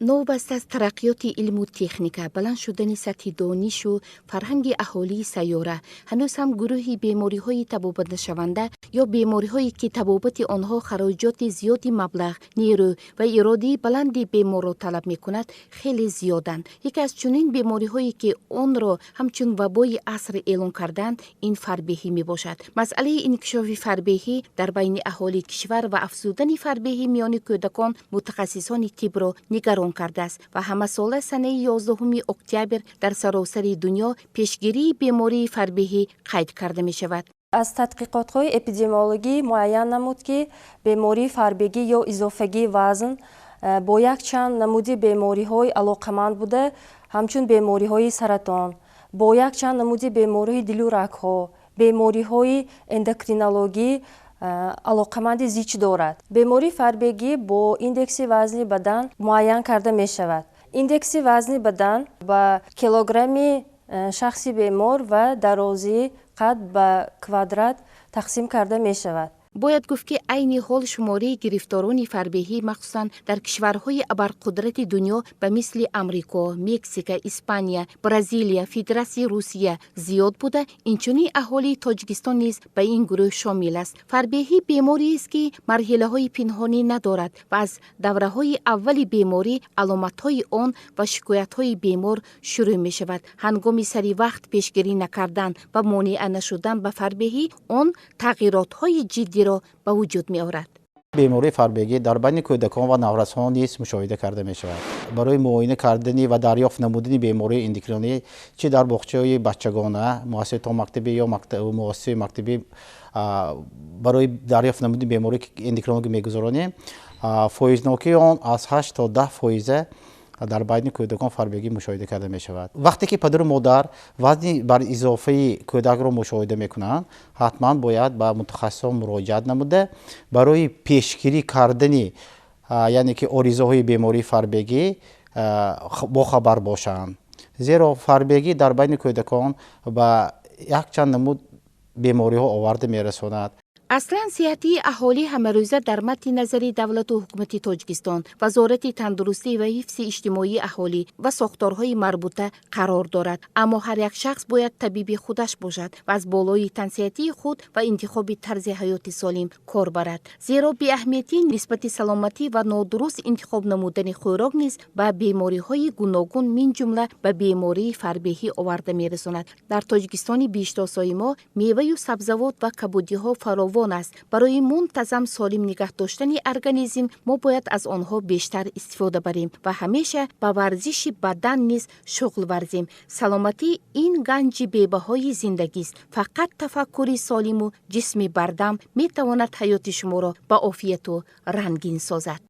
новбаста аз тараққиёти илму техника, баланд шудани сатҳи донишу фарҳанги аҳолии сайёра, ҳанӯз ҳам гурӯҳи бемориҳои табобатнашаванда ё бемориҳое ки табобати онҳо хароҷоти зиёди маблағ, нерӯ ва иродии баланди беморро талаб мекунад, хеле зиёданд. Яке аз чунин бемориҳое ки онро ҳамчун вабои аср эълон карданд, ин фарбеҳӣ мебошад. масъалаи инкишофи фарбеҳӣ дар байни аҳолии кишвар ва афзудани фарбеҳӣ миёни кӯдакон мутахассисони тибро нигарон кардааст ва ҳамасола санаи 11 октябр дар саросари дунё пешгирии бемории фарбеҳӣ қайд карда мешавад. аз тадқиқотҳои эпидемиологӣ муайян намуд, ки бемории фарбегӣ ё изофагии вазн бо якчанд намуди бемориҳои алоқаманд буда, ҳамчун бемориҳои саратон, бо якчанд намуди бемориҳои дилу рагҳо, бемориҳои эндокринологӣ алоқаманди зич дорад. бемории фарбегӣ бо индекси вазни бадан муайян карда мешавад. индекси вазни бадан ба килограмми шахси бемор ва дарозии қад ба квадрат тақсим карда мешавад. бояд гуфт ки айни ҳол шумории гирифторони фарбеҳӣ махсусан дар кишварҳои абарқудрати дунё ба мисли амрико, мексика, испания, бразилия, федератсияи русия зиёд буда, инчунин аҳолии тоҷикистон низ ба ин гурӯҳ шомил аст. фарбеҳӣ бемориест ки марҳилаҳои пинҳонӣ надорад ва аз давраҳои аввали беморӣ аломатҳои он ва шикоятҳои бемор шурӯъ мешавад. ҳангоми сари вақт пешгирӣ накардан ва монеа нашудан ба фарбеҳӣ он тағйиротҳои ҷиддиро ба вуҷуд меорад. бемории фарбегӣ дар байни кӯдакон ва наврасҳон низ мушоҳида карда мешавад. барои муоина кардани ва дарёфт намудани бемории эндокринӣ чӣ дар боғчаҳои бачагона, муассисаи мактабӣ ё муассисаи мактабӣ барои дарёфт намудани бемории эндокринологӣ мегузаронем, фоизнокии он аз 8 то 10% дар байни кӯдакон фарбегӣ мушоҳида карда мешавад. вақте ки падару модар вазни бар изофаи кӯдакро мушоҳида мекунанд, ҳатман бояд ба мутахассисон муроҷиат намуда барои пешгирӣ кардани яъне ки оризоҳои бемории фарбегӣ бохабар бошанд. зеро фарбегӣ дар байни кӯдакон ба якчанд намуд бемориҳо оварда мерасонад. аслан сиҳатии аҳолӣ ҳамарӯза дар мадди назари давлату ҳукумати Тоҷикистон, вазорати тандурустӣ ва ҳифзи иҷтимоии аҳолӣ ва сохторҳои марбута қарор дорад. аммо ҳар як шахс бояд табиби худаш бошад ва аз болои тансиҳатии худ ва интихоби тарзи ҳаёти солим кор барад. зеро беаҳамиятии нисбати саломатӣ ва нодуруст интихоб намудани хӯрок низ ба бемориҳои гуногун мин ҷумла ба бемории фарбеҳӣ оварда мерасонад. дар Тоҷикистони биштосои мо меваю сабзавот ва кабудиҳо фаровон аст. барои мунтазам солим нигоҳ доштани организм мо бояд аз онҳо бештар истифода барем ва ҳамеша ба варзиши бадан низ шуғл варзем. саломатӣ ин ганҷи бебаҳои зиндагист. фақат тафаккури солиму ҷисми бардам метавонад ҳаёти шуморо ба офияту рангин созад.